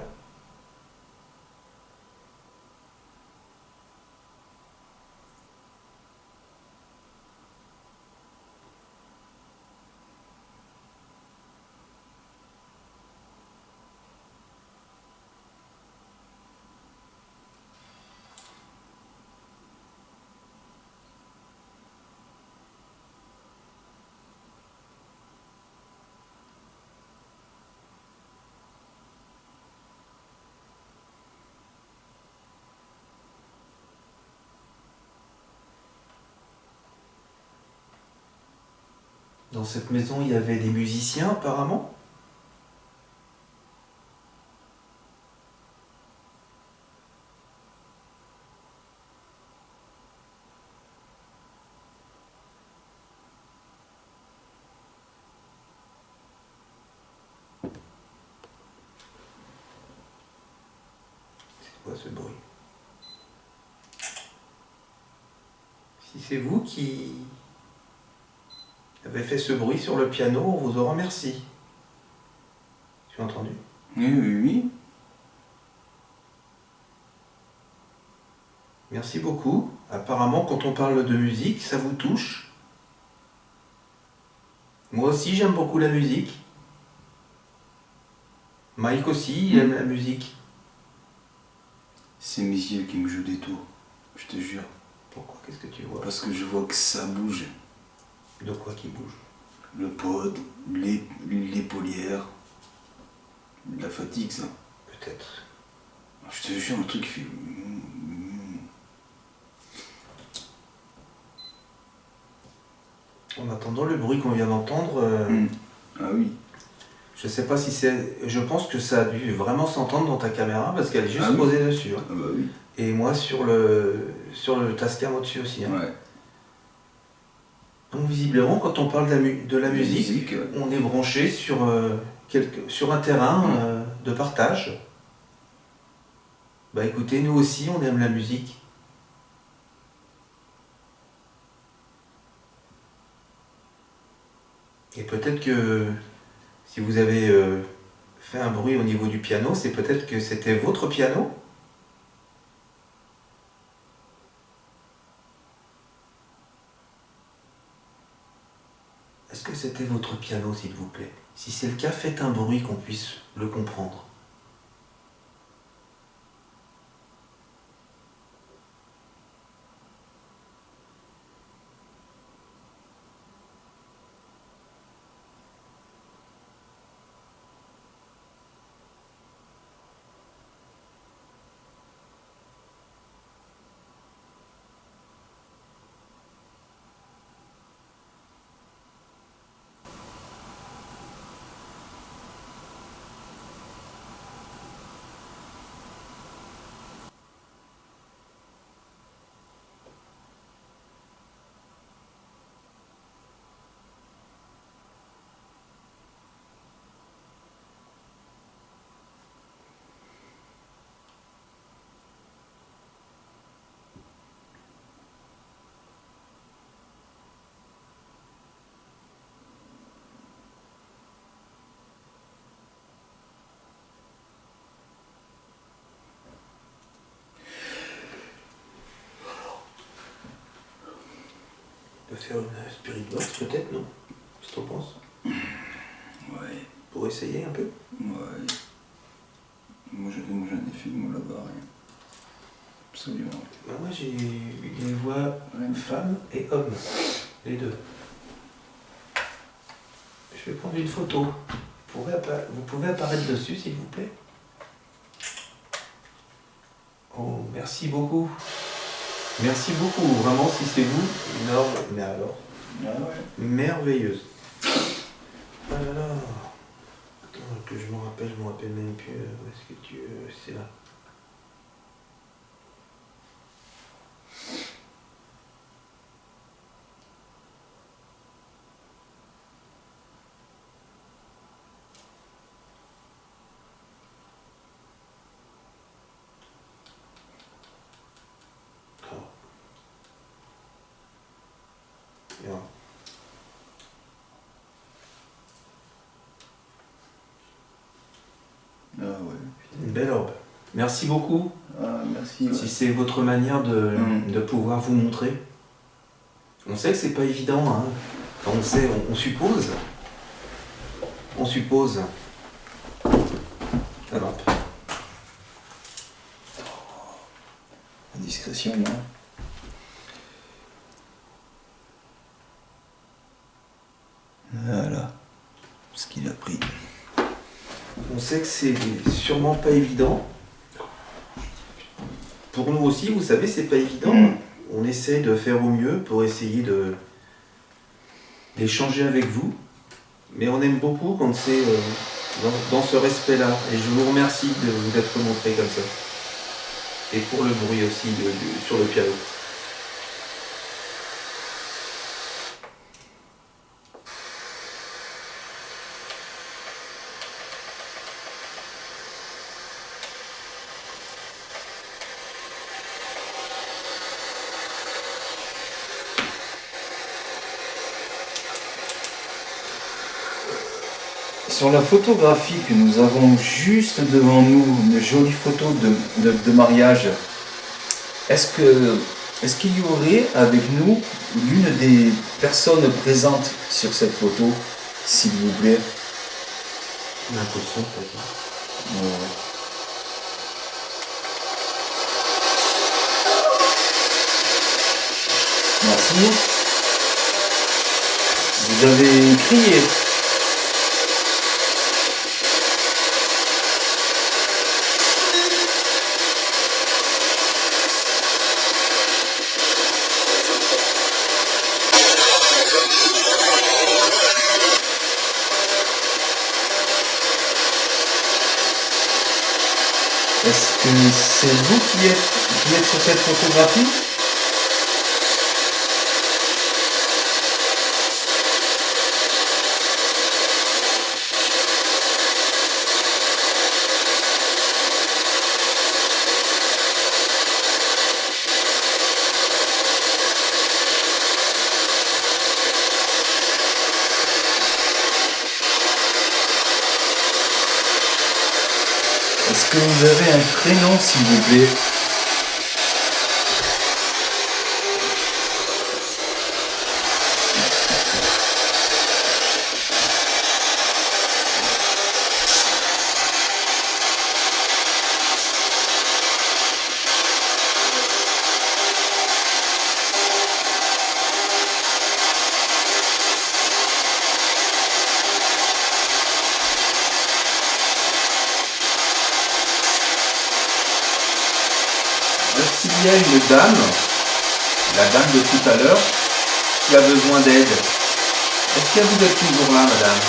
Dans cette maison, il y avait des musiciens apparemment? C'est quoi ce bruit? Si c'est vous qui avez fait ce bruit sur le piano, on vous en remercie. Tu as entendu? Oui, oui, oui. Merci beaucoup. Apparemment, quand on parle de musique, ça vous touche. Moi aussi, j'aime beaucoup la musique. Mike aussi, il aime la musique. C'est mes yeux qui me jouent des tours, je te jure. Pourquoi? Qu'est-ce que tu vois? Parce que je vois que ça bouge. De quoi qui bouge? Le pod, l'épaulière, la fatigue, ça. Peut-être. Je te jure, un truc fait... En attendant le bruit qu'on vient d'entendre, Ah oui. je sais pas si c'est... Je pense que ça a dû vraiment s'entendre dans ta caméra parce qu'elle est juste Ah oui. posée dessus. Hein. Ah bah oui. Et moi sur le Tascam au-dessus aussi. Hein. Ouais. Donc visiblement, quand on parle de la musique, ouais. on est branché sur, sur un terrain de partage. Bah écoutez, nous aussi, on aime la musique. Et peut-être que si vous avez fait un bruit au niveau du piano, c'est peut-être que c'était votre piano. Est-ce que c'était votre piano, s'il vous plaît? Si c'est le cas, faites un bruit qu'on puisse le comprendre. faire une spirit box peut-être, non? Qu'est-ce que t'en penses? Ouais. Pour essayer un peu? Ouais. Moi j'en ai fait de mon là-bas, rien. Absolument. Bah, moi j'ai eu des voix femmes et hommes, les deux. Je vais prendre une photo. Vous pouvez apparaître dessus s'il vous plaît? Oh, merci beaucoup. Merci beaucoup, vraiment si c'est vous, énorme, mais alors, Ah ouais. merveilleuse. Ah là là. Attends, que je me rappelle même plus. Où est-ce que tu... c'est là. Ah. Bien. Ah ouais. Une belle orbe. Merci beaucoup. Ah merci. Ouais. Si c'est votre manière de pouvoir vous montrer. On sait que c'est pas évident, hein. Enfin, on sait, on suppose. On suppose. La lampe. Discrétion, non? Voilà. Ce qu'il a pris. On sait que c'est sûrement pas évident. Pour nous aussi, vous savez, c'est pas évident. On essaie de faire au mieux pour essayer d'échanger avec vous. Mais on aime beaucoup quand c'est dans ce respect-là. Et je vous remercie de vous être montré comme ça. Et pour le bruit aussi sur le piano. Sur la photographie que nous avons juste devant nous, une jolie photo de mariage, est-ce qu'il y aurait avec nous l'une des personnes présentes sur cette photo, s'il vous plaît? L'impression peut-être. Ouais. Merci. Vous avez crié. Est-ce que c'est vous qui êtes sur cette photographie? Est-ce que vous avez un prénom, s'il vous plaît? Est-ce qu'il y a une dame, la dame de tout à l'heure, qui a besoin d'aide? Est-ce que vous êtes toujours là, madame?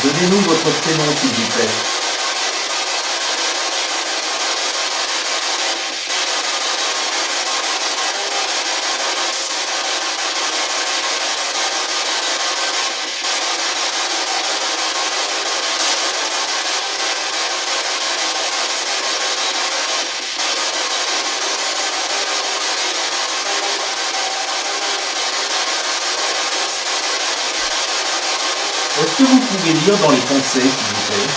Donnez-nous votre prénom, s'il vous plaît. Est-ce que vous pouvez lire dans les pensées, s'il vous plaît?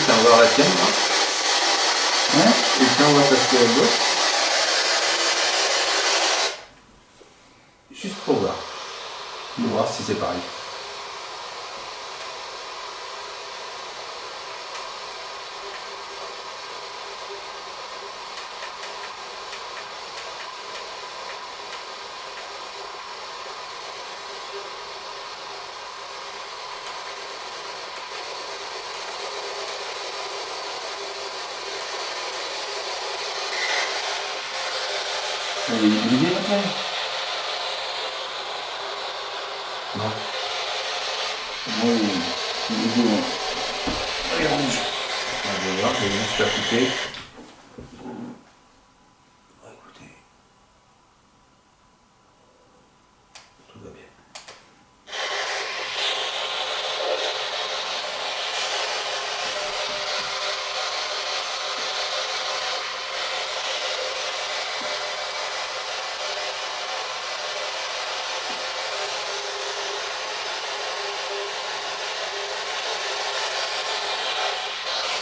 Tiens, on va voir la tienne, hein. Ouais. Et tiens, on va passer à gauche. Juste pour voir. Pour voir si c'est pareil. Il est vidé la taille. Non. Oui, il est vidé. Il est rouge. On va voir, je vais juste la couper. Oh, écoutez. Tout va bien.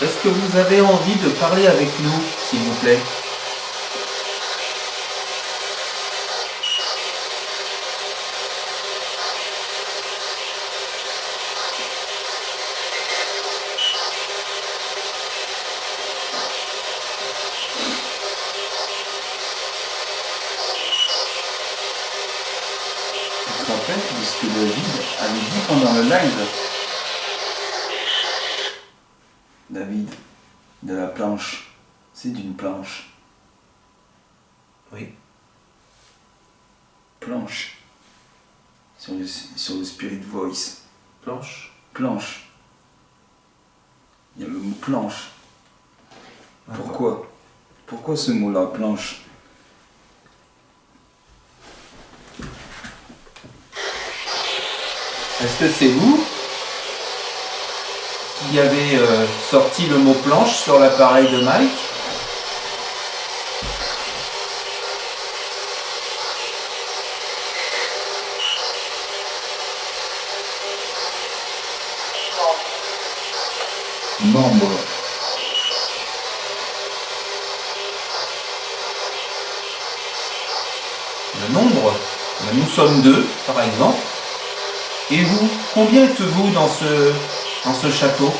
Est-ce que vous avez envie de parler avec nous, s'il vous plaît? Tu te rappelles de ce que David avait dit pendant le live? David, de la planche. C'est d'une planche. Oui. Planche. Sur le Spirit Voice. Planche. Planche. Il y a le mot planche. Pourquoi? Pourquoi ce mot-là, planche? Est-ce que c'est vous qui avez sorti le mot planche sur l'appareil de Mike? Membre. Le nombre? Nous sommes 2, par exemple. Et vous, combien êtes-vous dans ce château?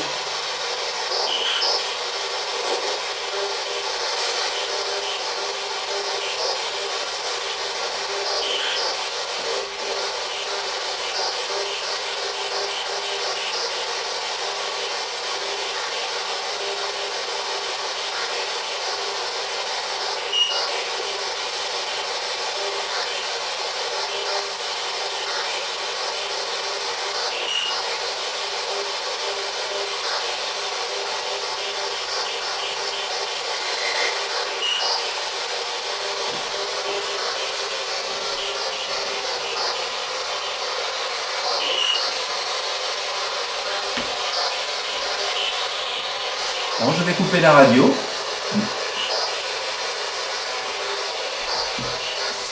Bon, je vais couper la radio.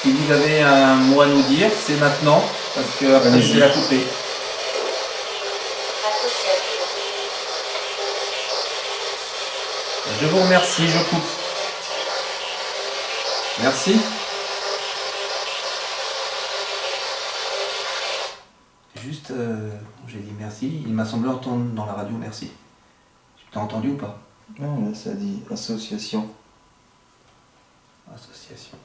Si vous avez un mot à nous dire, c'est maintenant, parce que après je vais la couper. Association. Je vous remercie, je coupe. Merci. Juste, j'ai dit merci, il m'a semblé entendre dans la radio merci. Tu t'as entendu ou pas? Non, là, ça dit association. Association.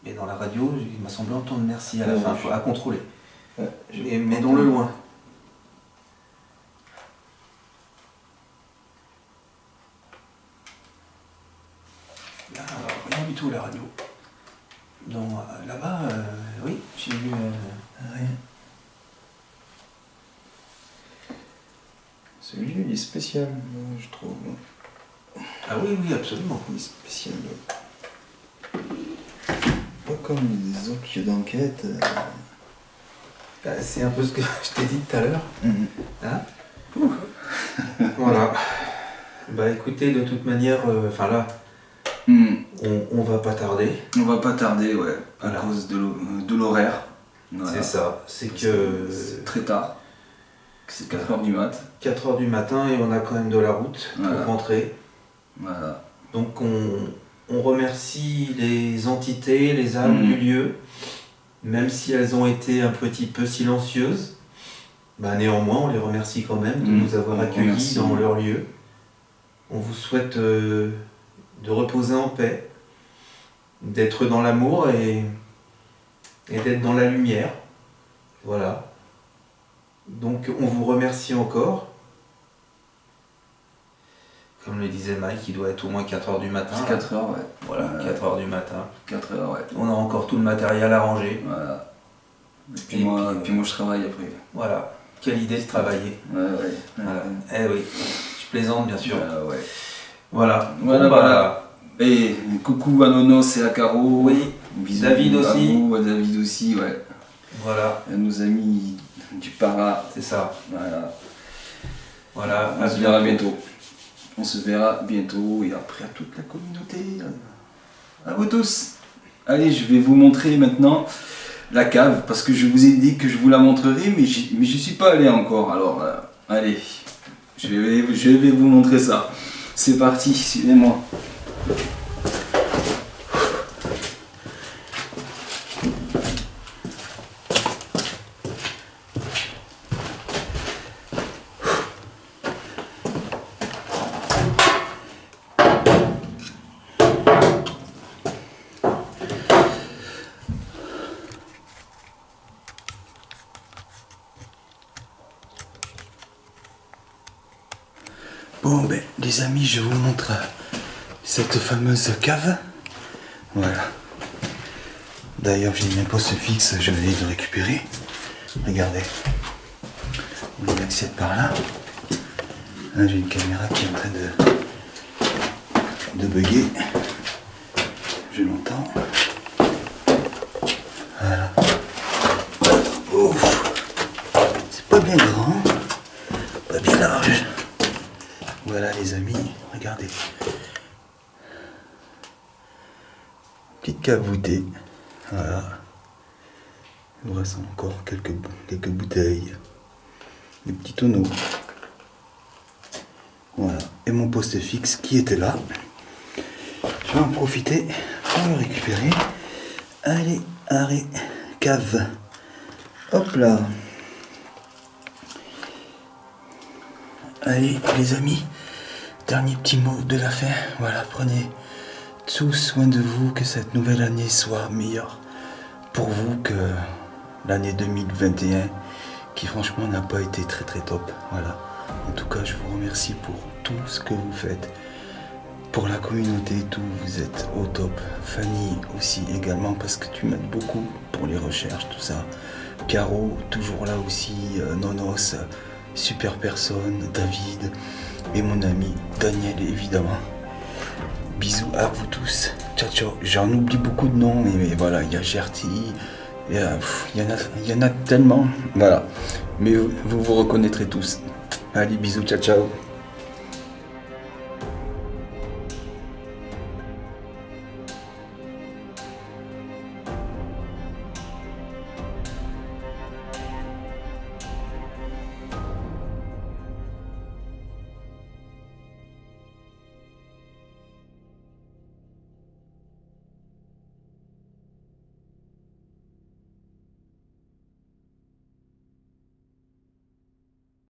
Mais dans la radio, il m'a semblé entendre merci à la fin, à contrôler. Ouais, Mais dans le loin. Là, rien du tout à la radio. Là-bas, oui, j'ai vu... Rien. Celui-là, il est spécial, je trouve. Ah oui, oui, absolument. Il est spécial. Pas comme les autres d'enquête. C'est un peu ce que je t'ai dit tout à l'heure. Mhm. Hein Voilà. Bah écoutez, de toute manière, là, on va pas tarder. On va pas tarder, ouais, à Voilà. cause de l'horaire. Voilà. C'est ça. C'est Parce que c'est très tard. C'est 4h du mat. 4h du matin et on a quand même de la route Voilà. pour rentrer. Voilà. Donc on remercie les entités, les âmes du lieu, même si elles ont été un petit peu silencieuses. Bah, néanmoins, on les remercie quand même de nous avoir On accueillis remercie. dans leur lieu. On vous souhaite de reposer en paix, d'être dans l'amour et d'être dans la lumière. Voilà. Donc on vous remercie encore. Comme le disait Mike, il doit être au moins 4h du matin. C'est 4h, ouais. Voilà, 4h du matin. 4h, ouais. On a encore tout le matériel à ranger. Voilà. Et puis, Et moi, puis, puis moi, je travaille après. Voilà. Quelle idée de travailler. Ouais, ouais. Voilà. Eh oui. Je plaisante bien sûr. Ouais. Voilà. Voilà, Bon, voilà. Et coucou à Nonos et à Caro. Oui. Bisous David à aussi. vous, à David aussi, ouais. Voilà. À nos amis du Para. C'est ça. Voilà. Voilà. On se verra bientôt. On se verra bientôt et après à toute la communauté. À vous tous. Allez, je vais vous montrer maintenant la cave parce que je vous ai dit que je vous la montrerai, mais je suis pas allé encore. Alors, allez, je vais vous montrer ça. C'est parti, suivez-moi. Bon, ben, les amis, je vous montre cette fameuse cave. Voilà. D'ailleurs, j'ai mis un poste fixe, je vais aller le récupérer. Regardez. On y accède par là. Là, j'ai une caméra qui est en train de bugger. Je l'entends. Voilà. Ouf. C'est pas bien grand, pas bien large. Voilà les amis, regardez. Petite cave voûtée. Voilà. Il nous reste encore quelques bouteilles. Des petits tonneaux. Voilà. Et mon poste fixe qui était là. Je vais en profiter pour le récupérer. Allez, arrêt, cave. Hop là. Allez les amis, dernier petit mot de la fin. Voilà, prenez tout soin de vous, que cette nouvelle année soit meilleure pour vous que l'année 2021 qui franchement n'a pas été très très top. Voilà. En tout cas, je vous remercie pour tout ce que vous faites. Pour la communauté, tout, vous êtes au top. Fanny aussi également parce que tu m'aides beaucoup pour les recherches, tout ça. Caro, toujours là aussi, Nonos, super personne, David et mon ami Daniel évidemment. Bisous à vous tous. Ciao ciao. J'en oublie beaucoup de noms, mais voilà, il y a Gertie, il y en a tellement. Voilà. Mais vous reconnaîtrez tous. Allez, bisous, ciao ciao.